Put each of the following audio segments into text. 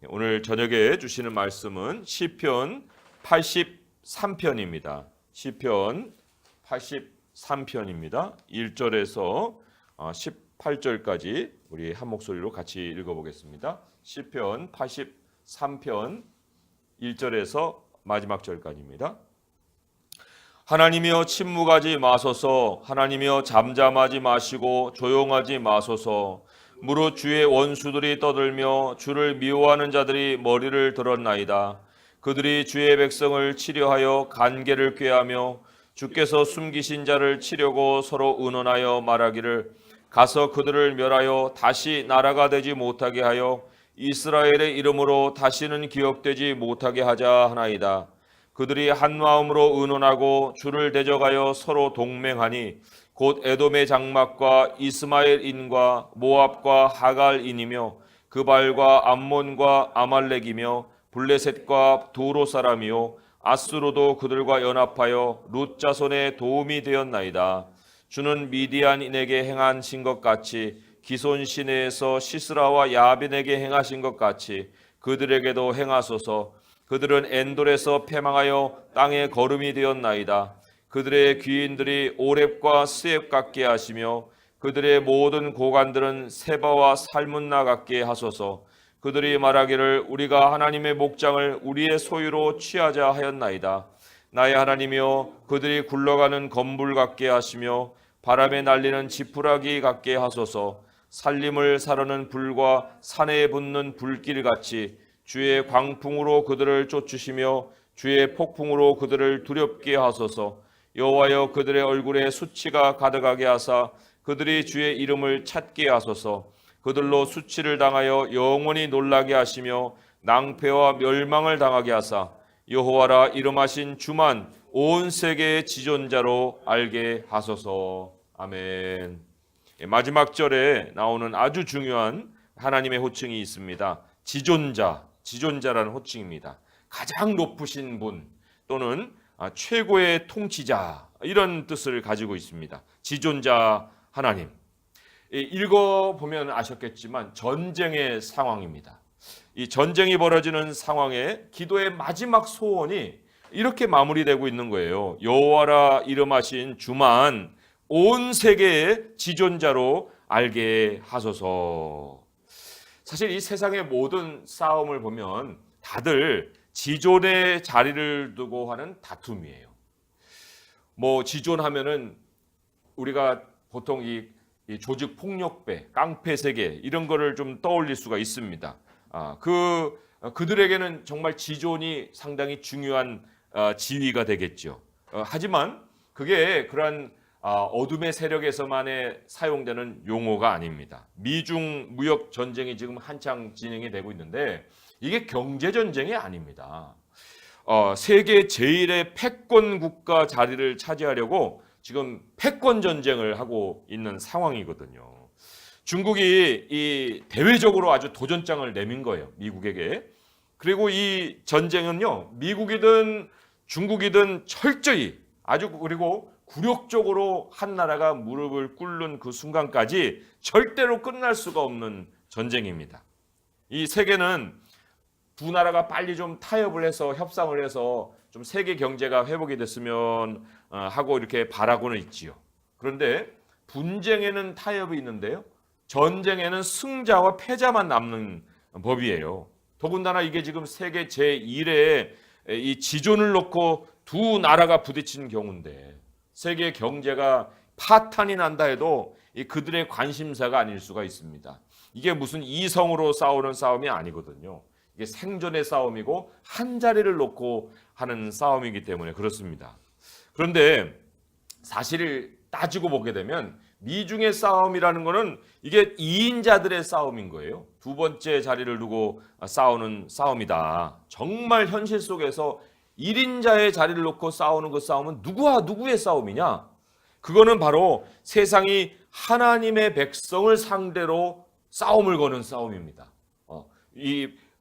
오늘 저녁에 주시는 말씀은 시편 83편입니다. 시편 83편입니다. 1절에서 18절까지 우리 한 목소리로 같이 읽어보겠습니다. 시편 83편 1절에서 마지막 절까지입니다. 하나님이여 침묵하지 마소서. 하나님이여 잠잠하지 마시고 조용하지 마소서. 무릇 주의 원수들이 떠들며 주를 미워하는 자들이 머리를 들었나이다. 그들이 주의 백성을 치려하여 간계를 꾀하며 주께서 숨기신 자를 치려고 서로 의논하여 말하기를 가서 그들을 멸하여 다시 나라가 되지 못하게 하여 이스라엘의 이름으로 다시는 기억되지 못하게 하자 하나이다. 그들이 한 마음으로 의논하고 주를 대적하여 서로 동맹하니 곧 에돔의 장막과 이스마엘인과 모압과 하갈인이며 그발과 암몬과 아말렉이며 블레셋과 도로 사람이요 아수르도 그들과 연합하여 룻 자손의 도움이 되었나이다. 주는 미디안인에게 행하신 것 같이 기손 시내에서 시스라와 야빈에게 행하신 것 같이 그들에게도 행하소서. 그들은 엔돌에서 패망하여 땅의 거름이 되었나이다. 그들의 귀인들이 오렙과 스앱 같게 하시며 그들의 모든 고관들은 세바와 살문나 같게 하소서. 그들이 말하기를 우리가 하나님의 목장을 우리의 소유로 취하자 하였나이다. 나의 하나님이여 그들이 굴러가는 건불 같게 하시며 바람에 날리는 지푸라기 같게 하소서. 살림을 사르는 불과 산에 붙는 불길 같이 주의 광풍으로 그들을 쫓으시며 주의 폭풍으로 그들을 두렵게 하소서. 여호와여 그들의 얼굴에 수치가 가득하게 하사 그들이 주의 이름을 찾게 하소서. 그들로 수치를 당하여 영원히 놀라게 하시며 낭패와 멸망을 당하게 하사 여호와라 이름하신 주만 온 세계의 지존자로 알게 하소서. 아멘. 마지막 절에 나오는 아주 중요한 하나님의 호칭이 있습니다. 지존자라는 호칭입니다. 가장 높으신 분 또는 최고의 통치자 이런 뜻을 가지고 있습니다. 지존자 하나님. 읽어보면 아셨겠지만 전쟁의 상황입니다. 이 전쟁이 벌어지는 상황에 기도의 마지막 소원이 이렇게 마무리되고 있는 거예요. 여호와라 이름하신 주만 온 세계의 지존자로 알게 하소서. 사실 이 세상의 모든 싸움을 보면 다들 지존의 자리를 두고 하는 다툼이에요. 뭐 지존하면은 우리가 보통 이 조직 폭력배, 깡패 세계 이런 거를 좀 떠올릴 수가 있습니다. 그들에게는 정말 지존이 상당히 중요한 지위가 되겠죠. 하지만 그게 그러한 어둠의 세력에서만의 사용되는 용어가 아닙니다. 미중 무역 전쟁이 지금 한창 진행이 되고 있는데 이게 경제 전쟁이 아닙니다. 세계 제1의 패권 국가 자리를 차지하려고 지금 패권 전쟁을 하고 있는 상황이거든요. 중국이 이 대외적으로 아주 도전장을 내민 거예요. 미국에게. 그리고 이 전쟁은요. 미국이든 중국이든 철저히 아주 그리고 굴욕적으로 한 나라가 무릎을 꿇는 그 순간까지 절대로 끝날 수가 없는 전쟁입니다. 이 세계는 두 나라가 빨리 좀 타협을 해서 협상을 해서 좀 세계 경제가 회복이 됐으면 하고 이렇게 바라고는 있지요. 그런데 분쟁에는 타협이 있는데요. 전쟁에는 승자와 패자만 남는 법이에요. 더군다나 이게 지금 세계 제1의 이 지존을 놓고 두 나라가 부딪힌 경우인데 세계 경제가 파탄이 난다 해도 그들의 관심사가 아닐 수가 있습니다. 이게 무슨 이성으로 싸우는 싸움이 아니거든요. 이게 생존의 싸움이고 한 자리를 놓고 하는 싸움이기 때문에 그렇습니다. 그런데 사실을 따지고 보게 되면 미중의 싸움이라는 것은 이게 2인자들의 싸움인 거예요. 두 번째 자리를 두고 싸우는 싸움이다. 정말 현실 속에서 1인자의 자리를 놓고 싸우는 그 싸움은 누구와 누구의 싸움이냐? 그거는 바로 세상이 하나님의 백성을 상대로 싸움을 거는 싸움입니다.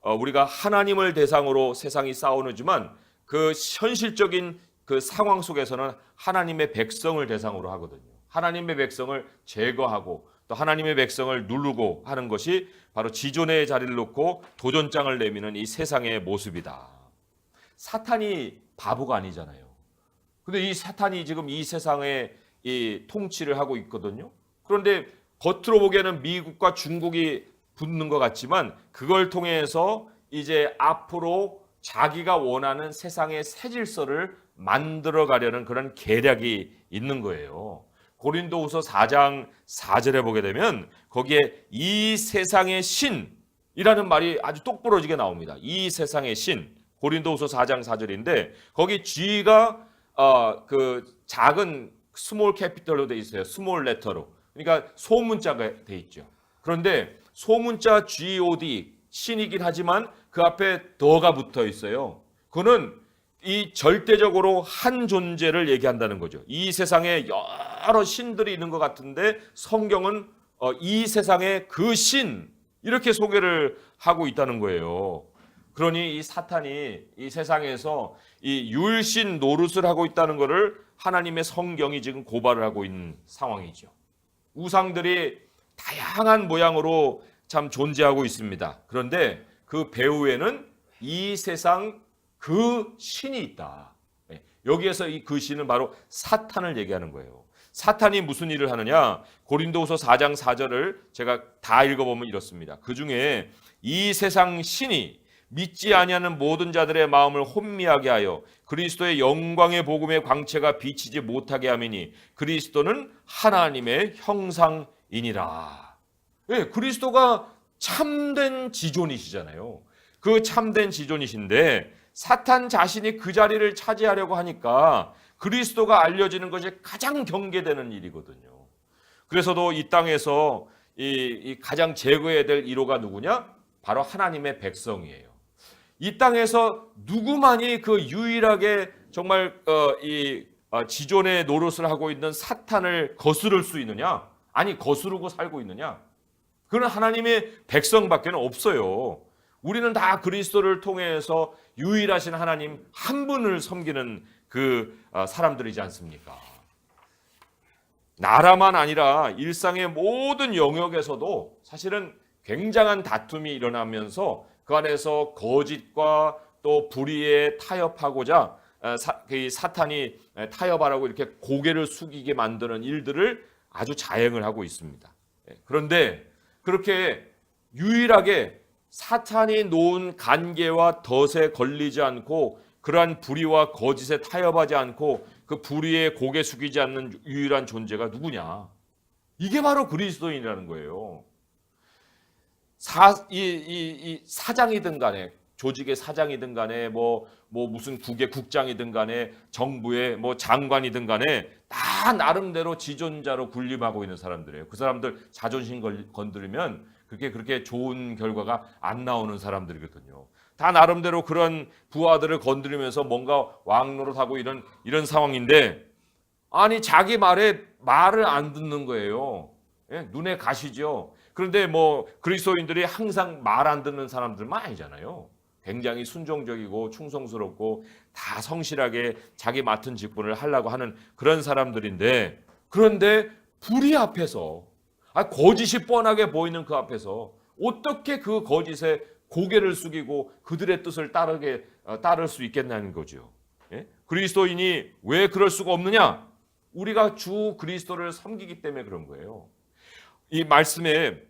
우리가 하나님을 대상으로 세상이 싸우지만 그 현실적인 그 상황 속에서는 하나님의 백성을 대상으로 하거든요. 하나님의 백성을 제거하고 또 하나님의 백성을 누르고 하는 것이 바로 지존의 자리를 놓고 도전장을 내미는 이 세상의 모습이다. 사탄이 바보가 아니잖아요. 근데 이 사탄이 지금 이 세상에 이 통치를 하고 있거든요. 그런데 겉으로 보기에는 미국과 중국이 붙는 것 같지만 그걸 통해서 이제 앞으로 자기가 원하는 세상의 새 질서를 만들어 가려는 그런 계략이 있는 거예요. 고린도후서 4장 4절에 보게 되면 거기에 이 세상의 신이라는 말이 아주 똑부러지게 나옵니다. 이 세상의 신. 고린도후서 4장 4절인데 거기 G가 그 작은 스몰 캐피털로 돼 있어요. 스몰 레터로. 그러니까 소문자가 돼 있죠. 그런데 소문자 God 신이긴 하지만 그 앞에 더가 붙어 있어요. 그는 이 절대적으로 한 존재를 얘기한다는 거죠. 이 세상에 여러 신들이 있는 것 같은데 성경은 이 세상의 그 신 이렇게 소개를 하고 있다는 거예요. 그러니 이 사탄이 이 세상에서 이 율신 노릇을 하고 있다는 것을 하나님의 성경이 지금 고발을 하고 있는 상황이죠. 우상들이 다양한 모양으로 참 존재하고 있습니다. 그런데 그 배후에는 이 세상 그 신이 있다. 여기에서 이 그 신은 바로 사탄을 얘기하는 거예요. 사탄이 무슨 일을 하느냐? 고린도후서 4장 4절을 제가 다 읽어보면 이렇습니다. 그 중에 이 세상 신이 믿지 아니하는 모든 자들의 마음을 혼미하게 하여 그리스도의 영광의 복음의 광채가 비치지 못하게 함이니 그리스도는 하나님의 형상이니라. 네, 그리스도가 참된 지존이시잖아요. 그 참된 지존이신데 사탄 자신이 그 자리를 차지하려고 하니까 그리스도가 알려지는 것이 가장 경계되는 일이거든요. 그래서도 이 땅에서 이 가장 제거해야 될 1호가 누구냐? 바로 하나님의 백성이에요. 이 땅에서 누구만이 그 유일하게 정말 지존의 노릇을 하고 있는 사탄을 거스를 수 있느냐? 아니 거스르고 살고 있느냐? 그건 하나님의 백성밖에 없어요. 우리는 다 그리스도를 통해서 유일하신 하나님 한 분을 섬기는 그 사람들이지 않습니까? 나라만 아니라 일상의 모든 영역에서도 사실은 굉장한 다툼이 일어나면서 그 안에서 거짓과 또 불의에 타협하고자 사탄이 타협하라고 이렇게 고개를 숙이게 만드는 일들을 아주 자행을 하고 있습니다. 그런데 그렇게 유일하게 사탄이 놓은 간계와 덫에 걸리지 않고 그러한 불의와 거짓에 타협하지 않고 그 불의에 고개 숙이지 않는 유일한 존재가 누구냐? 이게 바로 그리스도인이라는 거예요. 사장이든 간에 조직의 사장이든 간에 뭐 무슨 국의 국장이든 간에 정부의 뭐 장관이든 간에 다 나름대로 지존자로 군림하고 있는 사람들이에요. 그 사람들 자존심 건드리면 그렇게 좋은 결과가 안 나오는 사람들이거든요. 다 나름대로 그런 부하들을 건드리면서 뭔가 왕노릇하고 이런 상황인데 아니 자기 말을 안 듣는 거예요. 예? 눈에 가시죠. 그런데 뭐 그리스도인들이 항상 말 안 듣는 사람들만 아니잖아요. 굉장히 순종적이고 충성스럽고 다 성실하게 자기 맡은 직분을 하려고 하는 그런 사람들인데 그런데 불의 앞에서 거짓이 뻔하게 보이는 그 앞에서 어떻게 그 거짓에 고개를 숙이고 그들의 뜻을 따를 수 있겠냐는 거죠. 예? 그리스도인이 왜 그럴 수가 없느냐? 우리가 주 그리스도를 섬기기 때문에 그런 거예요. 이 말씀에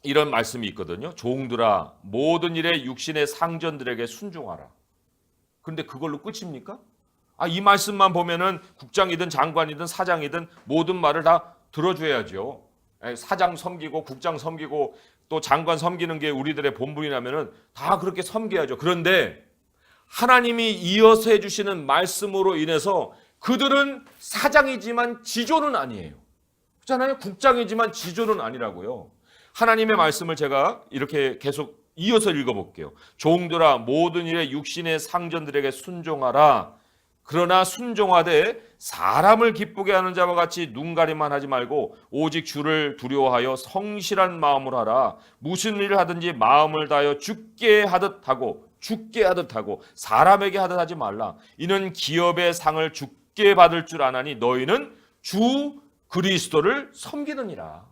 이런 말씀이 있거든요. 종들아 모든 일에 육신의 상전들에게 순종하라. 그런데 그걸로 끝입니까? 이 말씀만 보면은 국장이든 장관이든 사장이든 모든 말을 다 들어줘야죠. 사장 섬기고 국장 섬기고 또 장관 섬기는 게 우리들의 본분이라면은 다 그렇게 섬겨야죠. 그런데 하나님이 이어서 해주시는 말씀으로 인해서 그들은 사장이지만 지존은 아니에요. 그렇잖아요. 국장이지만 지존은 아니라고요. 하나님의 말씀을 제가 이렇게 계속 이어서 읽어볼게요. 종들아 모든 일에 육신의 상전들에게 순종하라. 그러나 순종하되 사람을 기쁘게 하는 자와 같이 눈가림만 하지 말고 오직 주를 두려워하여 성실한 마음으로 하라. 무슨 일을 하든지 마음을 다하여 죽게 하듯 하고 사람에게 하듯 하지 말라. 이는 기업의 상을 죽게 받을 줄 아나니 너희는 주 그리스도를 섬기느니라.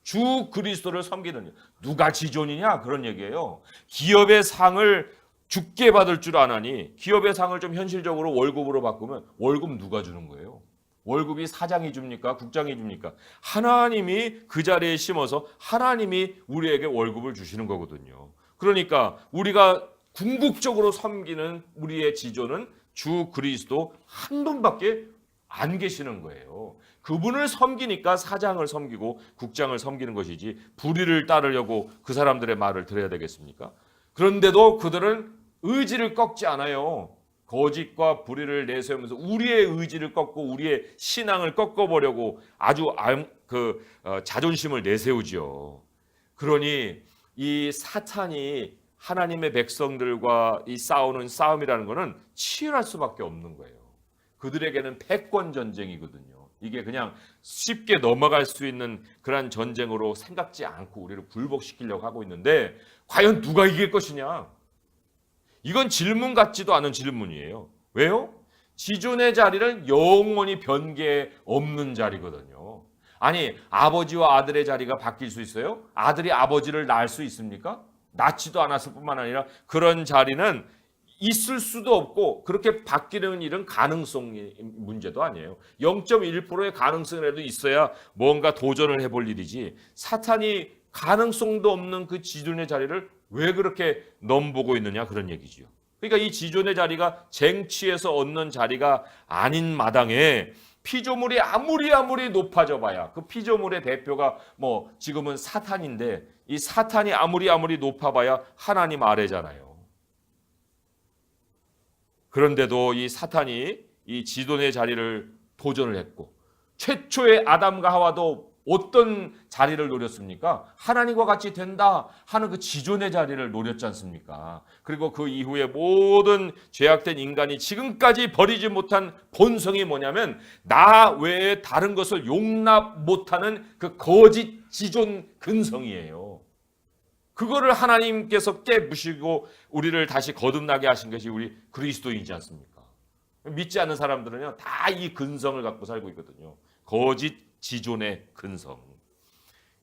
주 그리스도를 섬기는 누가 지존이냐 그런 얘기예요. 기업의 상을 주께 받을 줄 아나니 기업의 상을 좀 현실적으로 월급으로 바꾸면 월급 누가 주는 거예요? 월급이 사장이 줍니까? 국장이 줍니까? 하나님이 그 자리에 심어서 하나님이 우리에게 월급을 주시는 거거든요. 그러니까 우리가 궁극적으로 섬기는 우리의 지존은 주 그리스도 한 분밖에 안 계시는 거예요. 그분을 섬기니까 사장을 섬기고 국장을 섬기는 것이지 불의를 따르려고 그 사람들의 말을 들어야 되겠습니까? 그런데도 그들은 의지를 꺾지 않아요. 거짓과 불의를 내세우면서 우리의 의지를 꺾고 우리의 신앙을 꺾어보려고 아주 자존심을 내세우죠. 그러니 이 사탄이 하나님의 백성들과 이 싸우는 싸움이라는 것은 치열할 수밖에 없는 거예요. 그들에게는 패권 전쟁이거든요. 이게 그냥 쉽게 넘어갈 수 있는 그런 전쟁으로 생각지 않고 우리를 굴복시키려고 하고 있는데 과연 누가 이길 것이냐? 이건 질문 같지도 않은 질문이에요. 왜요? 지존의 자리를 영원히 변개 없는 자리거든요. 아니 아버지와 아들의 자리가 바뀔 수 있어요? 아들이 아버지를 낳을 수 있습니까? 낳지도 않았을 뿐만 아니라 그런 자리는 있을 수도 없고 그렇게 바뀌는 일은 가능성이 문제도 아니에요. 0.1%의 가능성이라도 있어야 뭔가 도전을 해볼 일이지 사탄이 가능성도 없는 그 지존의 자리를 왜 그렇게 넘보고 있느냐 그런 얘기지요. 그러니까 이 지존의 자리가 쟁취해서 얻는 자리가 아닌 마당에 피조물이 아무리 높아져 봐야 그 피조물의 대표가 뭐 지금은 사탄인데 이 사탄이 아무리 높아 봐야 하나님 아래잖아요. 그런데도 이 사탄이 이 지존의 자리를 도전을 했고 최초의 아담과 하와도 어떤 자리를 노렸습니까? 하나님과 같이 된다 하는 그 지존의 자리를 노렸지 않습니까? 그리고 그 이후에 모든 죄악된 인간이 지금까지 버리지 못한 본성이 뭐냐면 나 외에 다른 것을 용납 못하는 그 거짓 지존 근성이에요. 그거를 하나님께서 깨부시고 우리를 다시 거듭나게 하신 것이 우리 그리스도인이지 않습니까? 믿지 않는 사람들은요 다 이 근성을 갖고 살고 있거든요. 거짓 지존의 근성.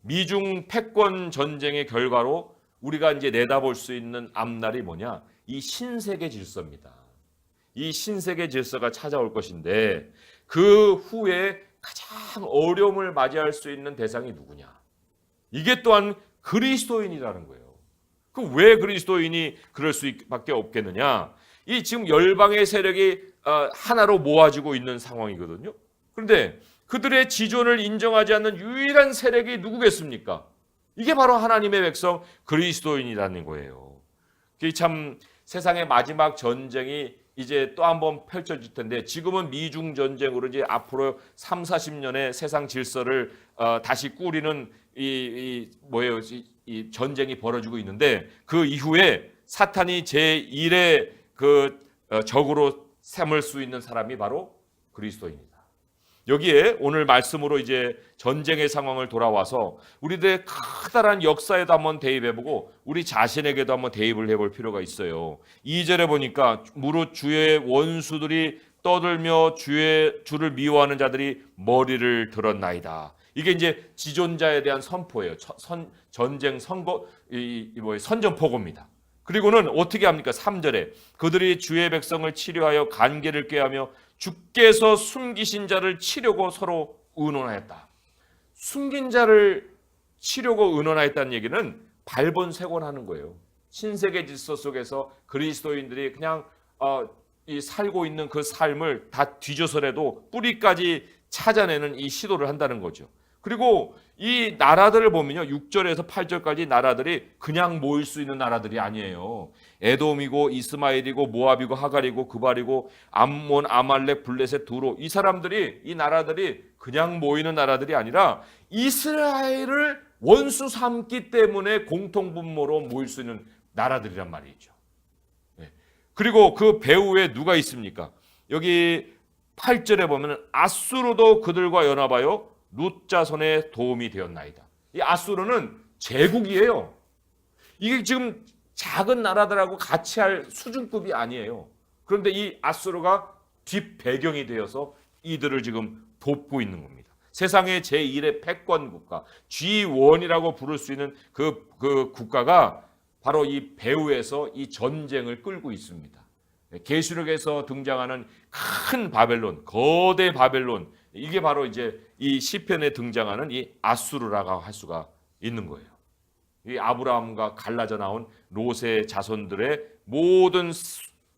미중 패권 전쟁의 결과로 우리가 이제 내다볼 수 있는 앞날이 뭐냐? 이 신세계 질서입니다. 이 신세계 질서가 찾아올 것인데 그 후에 가장 어려움을 맞이할 수 있는 대상이 누구냐? 이게 또한 그리스도인이라는 거예요. 그 왜 그리스도인이 그럴 수밖에 없겠느냐? 이 지금 열방의 세력이 하나로 모아지고 있는 상황이거든요. 그런데 그들의 지존을 인정하지 않는 유일한 세력이 누구겠습니까? 이게 바로 하나님의 백성 그리스도인이라는 거예요. 참 세상의 마지막 전쟁이 이제 또 한번 펼쳐질 텐데 지금은 미중 전쟁으로 이제 앞으로 3, 40년의 세상 질서를 다시 꾸리는 이 전쟁이 벌어지고 있는데 그 이후에 사탄이 제1의 적으로 삼을 수 있는 사람이 바로 그리스도입니다. 여기에 오늘 말씀으로 이제 전쟁의 상황을 돌아와서 우리들의 커다란 역사에도 한번 대입해보고 우리 자신에게도 한번 대입을 해볼 필요가 있어요. 2절에 보니까 무릇 주의 원수들이 떠들며 주를 미워하는 자들이 머리를 들었나이다. 이게 이제 지존자에 대한 선포예요. 전쟁 선전포고입니다. 그리고는 어떻게 합니까? 3절에 그들이 주의 백성을 치료하여 관계를 꾀하며 주께서 숨기신 자를 치려고 서로 의논하였다. 숨긴 자를 치려고 의논하였다는 얘기는 발본색원하는 거예요. 신세계 질서 속에서 그리스도인들이 그냥 살고 있는 그 삶을 다 뒤져서라도 뿌리까지 찾아내는 이 시도를 한다는 거죠. 그리고 이 나라들을 보면요. 6절에서 8절까지 나라들이 그냥 모일 수 있는 나라들이 아니에요. 에돔이고 이스마엘이고 모압이고 하갈이고 그발이고 암몬, 아말렉, 블레셋, 두로 이 나라들이 그냥 모이는 나라들이 아니라 이스라엘을 원수 삼기 때문에 공통분모로 모일 수 있는 나라들이란 말이죠. 그리고 그 배후에 누가 있습니까? 여기 8절에 보면 아수르도 그들과 연합하여 룻 자손의 도움이 되었나이다. 이 아수르는 제국이에요. 이게 지금 작은 나라들하고 같이 할 수준급이 아니에요. 그런데 이 아수르가 뒷배경이 되어서 이들을 지금 돕고 있는 겁니다. 세상의 제1의 패권 국가, G1이라고 부를 수 있는 그 국가가 바로 이 배후에서 이 전쟁을 끌고 있습니다. 계시록에서 등장하는 큰 바벨론, 거대 바벨론, 이게 바로 이제 이 시편에 등장하는 이 아수르라고 할 수가 있는 거예요. 이 아브라함과 갈라져 나온 롯의 자손들의 모든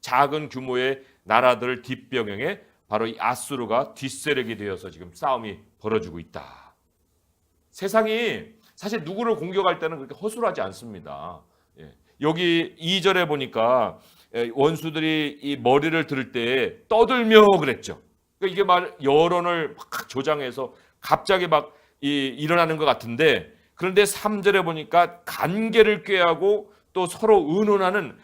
작은 규모의 나라들 뒷병행에 바로 이 아수르가 뒷세력이 되어서 지금 싸움이 벌어지고 있다. 세상이 사실 누구를 공격할 때는 그렇게 허술하지 않습니다. 여기 2절에 보니까 원수들이 이 머리를 들을 때 떠들며 그랬죠. 그러니까 이게 말 여론을 막 조장해서 갑자기 막 일어나는 것 같은데, 그런데 3절에 보니까 관계를 꾀하고 또 서로 의논하는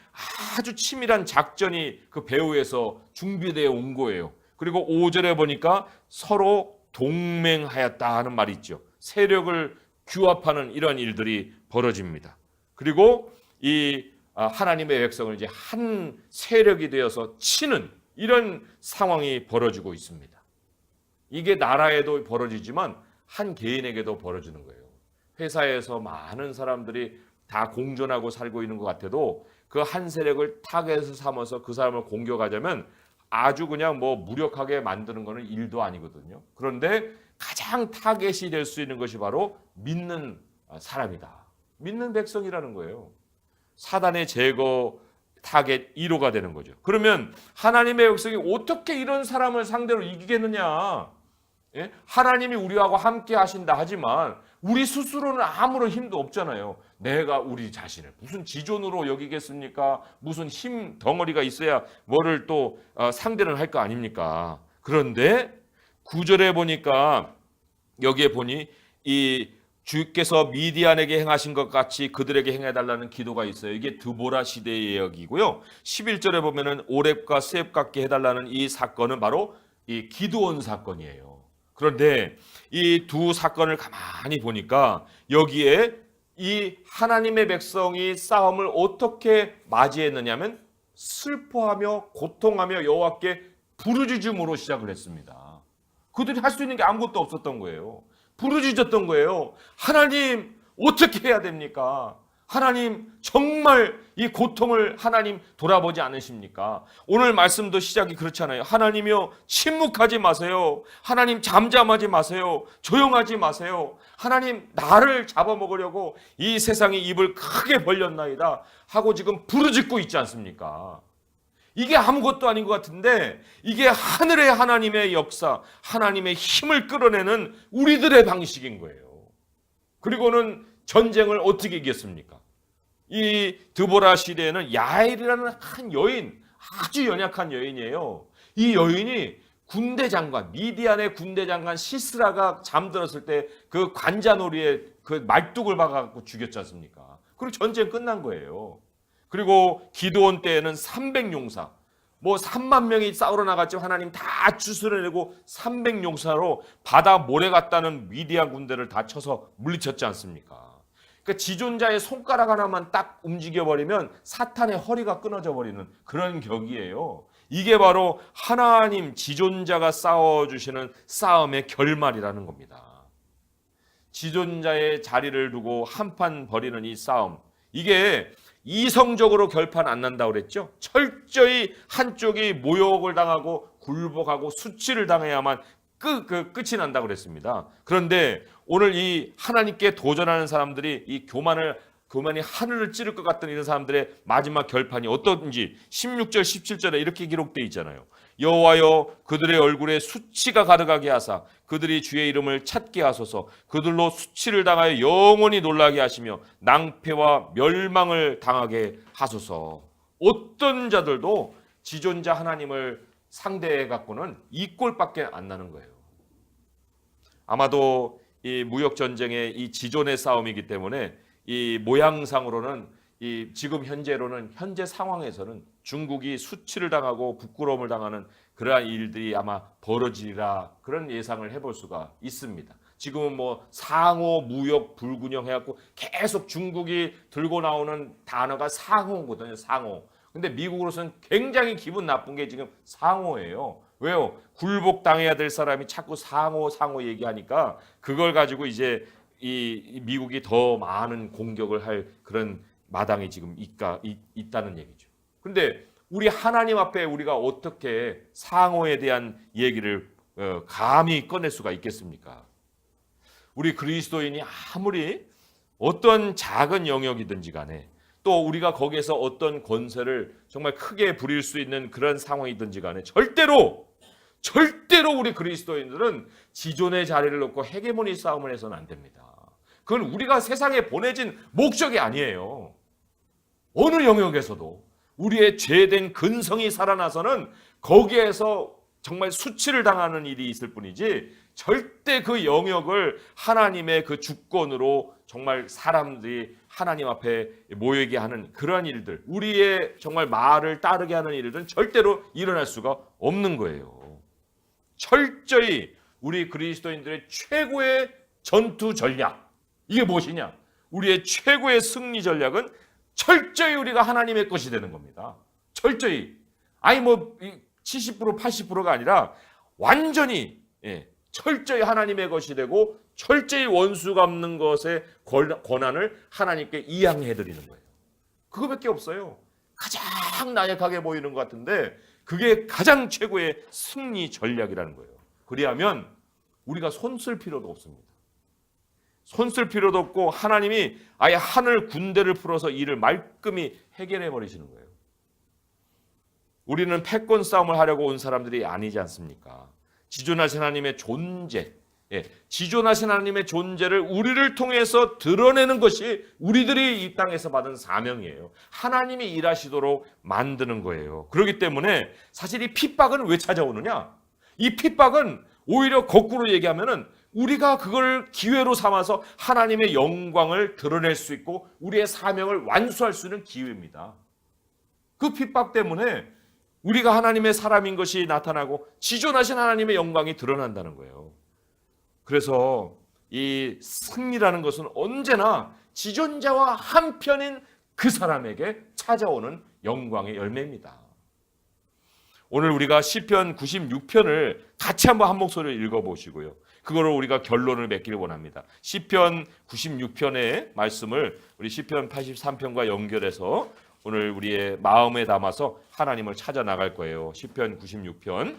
아주 치밀한 작전이 그 배후에서 준비되어 온 거예요. 그리고 5절에 보니까 서로 동맹하였다 하는 말이 있죠. 세력을 규합하는 이런 일들이 벌어집니다. 그리고 이 하나님의 백성을 이제 한 세력이 되어서 치는 이런 상황이 벌어지고 있습니다. 이게 나라에도 벌어지지만 한 개인에게도 벌어지는 거예요. 회사에서 많은 사람들이 다 공존하고 살고 있는 것 같아도 그 한 세력을 타겟을 삼아서 그 사람을 공격하자면 아주 그냥 뭐 무력하게 만드는 것은 일도 아니거든요. 그런데 가장 타겟이 될 수 있는 것이 바로 믿는 사람이다. 믿는 백성이라는 거예요. 사단의 제거 타겟 1호가 되는 거죠. 그러면 하나님의 백성이 어떻게 이런 사람을 상대로 이기겠느냐? 예? 하나님이 우리하고 함께 하신다 하지만 우리 스스로는 아무런 힘도 없잖아요. 내가 우리 자신을 무슨 지존으로 여기겠습니까? 무슨 힘 덩어리가 있어야 뭐를 또 상대를 할 거 아닙니까? 그런데 9절에 보니까 여기에 보니 이 주께서 미디안에게 행하신 것 같이 그들에게 행해달라는 기도가 있어요. 이게 드보라 시대의 이야기고요. 11절에 보면은 오렙과 스앱 같게 해달라는 이 사건은 바로 이 기드온 사건이에요. 그런데 이 두 사건을 가만히 보니까 여기에 이 하나님의 백성이 싸움을 어떻게 맞이했느냐면 슬퍼하며 고통하며 여호와께 부르짖음으로 시작을 했습니다. 그들이 할 수 있는 게 아무것도 없었던 거예요. 부르짖었던 거예요. 하나님 어떻게 해야 됩니까? 하나님 정말 이 고통을 하나님 돌아보지 않으십니까? 오늘 말씀도 시작이 그렇잖아요. 하나님이여 침묵하지 마세요. 하나님 잠잠하지 마세요. 조용하지 마세요. 하나님 나를 잡아먹으려고 이 세상이 입을 크게 벌렸나이다 하고 지금 부르짖고 있지 않습니까? 이게 아무것도 아닌 것 같은데 이게 하늘의 하나님의 역사, 하나님의 힘을 끌어내는 우리들의 방식인 거예요. 그리고는 전쟁을 어떻게 이겼습니까? 이 드보라 시대에는 야엘이라는 한 여인, 아주 연약한 여인이에요. 이 여인이 군대 장관, 미디안의 군대 장관 시스라가 잠들었을 때 그 관자놀이에 그 말뚝을 박아갖고 죽였지 않습니까? 그리고 전쟁 끝난 거예요. 그리고 기드온 때에는 300용사, 뭐 3만 명이 싸우러 나갔지만 하나님 다 추스려내고 300용사로 바다 모래 갔다는 미디안 군대를 다 쳐서 물리쳤지 않습니까? 그러니까 지존자의 손가락 하나만 딱 움직여버리면 사탄의 허리가 끊어져 버리는 그런 격이에요. 이게 바로 하나님 지존자가 싸워주시는 싸움의 결말이라는 겁니다. 지존자의 자리를 두고 한판 벌이는 이 싸움, 이게 이성적으로 결판 안 난다고 그랬죠. 철저히 한쪽이 모욕을 당하고 굴복하고 수치를 당해야만 끝이 난다고 그랬습니다. 그런데 오늘 이 하나님께 도전하는 사람들이 이 교만이 하늘을 찌를 것 같던 이런 사람들의 마지막 결판이 어떤지 16절 17절에 이렇게 기록되어 있잖아요. 여호와여 그들의 얼굴에 수치가 가득하게 하사 그들이 주의 이름을 찾게 하소서. 그들로 수치를 당하여 영원히 놀라게 하시며 낭패와 멸망을 당하게 하소서. 어떤 자들도 지존자 하나님을 상대해 갖고는 이 꼴밖에 안 나는 거예요. 아마도 이 무역 전쟁의 이 지존의 싸움이기 때문에 이 모양상으로는 이 지금 현재 상황에서는 중국이 수치를 당하고 부끄러움을 당하는 그러한 일들이 아마 벌어지리라 그런 예상을 해볼 수가 있습니다. 지금은 뭐 상호 무역 불균형 해갖고 계속 중국이 들고 나오는 단어가 상호거든요. 상호. 근데 미국으로서는 굉장히 기분 나쁜 게 지금 상호예요. 왜요? 굴복당해야 될 사람이 자꾸 상호 얘기하니까 그걸 가지고 이제 이 미국이 더 많은 공격을 할 그런 마당이 지금 있다는 얘기죠. 근데 우리 하나님 앞에 우리가 어떻게 상호에 대한 얘기를 감히 꺼낼 수가 있겠습니까? 우리 그리스도인이 아무리 어떤 작은 영역이든지 간에 또 우리가 거기에서 어떤 권세를 정말 크게 부릴 수 있는 그런 상황이든지 간에 절대로 우리 그리스도인들은 지존의 자리를 놓고 헤게모니 싸움을 해서는 안 됩니다. 그건 우리가 세상에 보내진 목적이 아니에요. 어느 영역에서도 우리의 죄된 근성이 살아나서는 거기에서 정말 수치를 당하는 일이 있을 뿐이지 절대 그 영역을 하나님의 그 주권으로 정말 사람들이 하나님 앞에 모이게 하는 그러한 일들, 우리의 정말 말을 따르게 하는 일들은 절대로 일어날 수가 없는 거예요. 철저히 우리 그리스도인들의 최고의 전투 전략, 이게 무엇이냐? 우리의 최고의 승리 전략은 철저히 우리가 하나님의 것이 되는 겁니다. 철저히. 아니 뭐 70% 80%가 아니라 완전히 철저히 하나님의 것이 되고 철저히 원수 갚는 것의 권한을 하나님께 이양해드리는 거예요. 그거밖에 없어요. 가장 나약하게 보이는 것 같은데 그게 가장 최고의 승리 전략이라는 거예요. 그리하면 우리가 손 쓸 필요도 없습니다. 손 쓸 필요도 없고 하나님이 아예 하늘 군대를 풀어서 일을 말끔히 해결해 버리시는 거예요. 우리는 패권 싸움을 하려고 온 사람들이 아니지 않습니까? 지존하신 하나님의 존재, 지존하신 하나님의 존재를 우리를 통해서 드러내는 것이 우리들이 이 땅에서 받은 사명이에요. 하나님이 일하시도록 만드는 거예요. 그렇기 때문에 사실 이 핍박은 왜 찾아오느냐? 이 핍박은 오히려 거꾸로 얘기하면은 우리가 그걸 기회로 삼아서 하나님의 영광을 드러낼 수 있고 우리의 사명을 완수할 수 있는 기회입니다. 그 핍박 때문에 우리가 하나님의 사람인 것이 나타나고 지존하신 하나님의 영광이 드러난다는 거예요. 그래서 이 승리라는 것은 언제나 지존자와 한편인 그 사람에게 찾아오는 영광의 열매입니다. 오늘 우리가 시편 96편을 같이 한번 한 목소리로 읽어보시고요. 그거로 우리가 결론을 맺기를 원합니다. 시편 96편의 말씀을 우리 시편 83편과 연결해서 오늘 우리의 마음에 담아서 하나님을 찾아 나갈 거예요. 시편 96편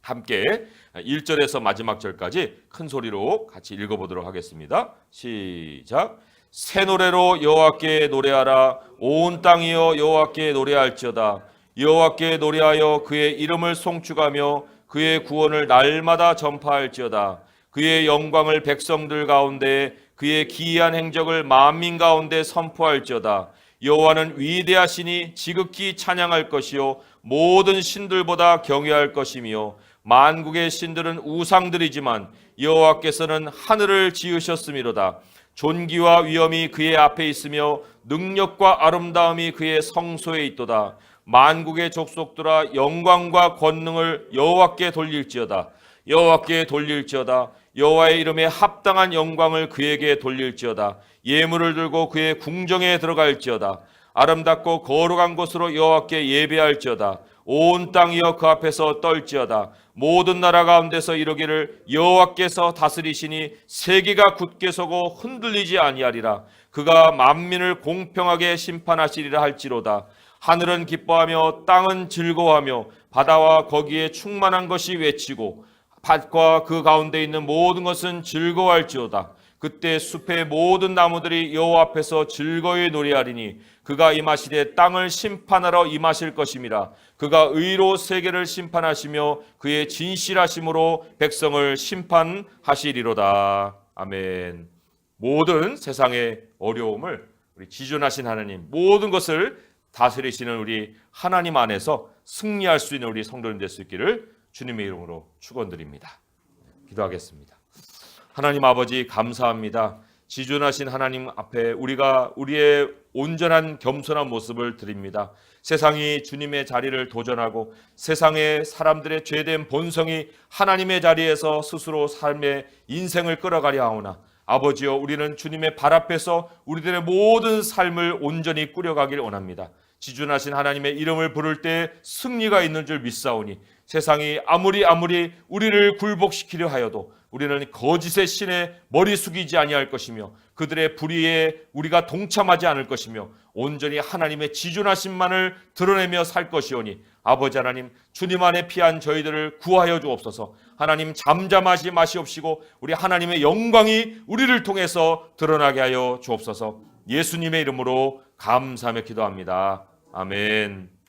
함께 1절에서 마지막 절까지 큰 소리로 같이 읽어보도록 하겠습니다. 시작. 새 노래로 여호와께 노래하라. 온 땅이여 여호와께 노래할지어다. 여호와께 노래하여 그의 이름을 송축하며 그의 구원을 날마다 전파할지어다. 그의 영광을 백성들 가운데 그의 기이한 행적을 만민 가운데 선포할지어다. 여호와는 위대하시니 지극히 찬양할 것이요 모든 신들보다 경외할 것이며 만국의 신들은 우상들이지만 여호와께서는 하늘을 지으셨음이로다. 존귀와 위엄이 그의 앞에 있으며 능력과 아름다움이 그의 성소에 있도다. 만국의 족속들아 영광과 권능을 여호와께 돌릴지어다. 여호와께 돌릴지어다. 여호와의 이름에 합당한 영광을 그에게 돌릴지어다. 예물을 들고 그의 궁정에 들어갈지어다. 아름답고 거룩한 곳으로 여호와께 예배할지어다. 온 땅이여 그 앞에서 떨지어다. 모든 나라 가운데서 이르기를 여호와께서 다스리시니 세계가 굳게 서고 흔들리지 아니하리라. 그가 만민을 공평하게 심판하시리라 할지로다. 하늘은 기뻐하며 땅은 즐거워하며 바다와 거기에 충만한 것이 외치고 밭과 그 가운데 있는 모든 것은 즐거워할지어다. 그때 숲의 모든 나무들이 여호와 앞에서 즐거이 노래하리니 그가 임하시되 땅을 심판하러 임하실 것임이라. 그가 의로 세계를 심판하시며 그의 진실하심으로 백성을 심판하시리로다. 아멘. 모든 세상의 어려움을 우리 지존하신 하나님, 모든 것을 다스리시는 우리 하나님 안에서 승리할 수 있는 우리 성도님 될 수 있기를 주님의 이름으로 축원드립니다. 기도하겠습니다. 하나님 아버지 감사합니다. 지존하신 하나님 앞에 우리가 우리의 온전한 겸손한 모습을 드립니다. 세상이 주님의 자리를 도전하고 세상의 사람들의 죄된 본성이 하나님의 자리에서 스스로 삶의 인생을 끌어가려 하오나 아버지여 우리는 주님의 발 앞에서 우리들의 모든 삶을 온전히 꾸려가길 원합니다. 지존하신 하나님의 이름을 부를 때 승리가 있는 줄 믿사오니 세상이 아무리 우리를 굴복시키려 하여도 우리는 거짓의 신에 머리 숙이지 아니할 것이며 그들의 불의에 우리가 동참하지 않을 것이며 온전히 하나님의 지존하심만을 드러내며 살 것이오니 아버지 하나님, 주님 안에 피한 저희들을 구하여 주옵소서. 하나님, 잠잠하지 마시옵시고 우리 하나님의 영광이 우리를 통해서 드러나게 하여 주옵소서. 예수님의 이름으로 감사하며 기도합니다. 아멘.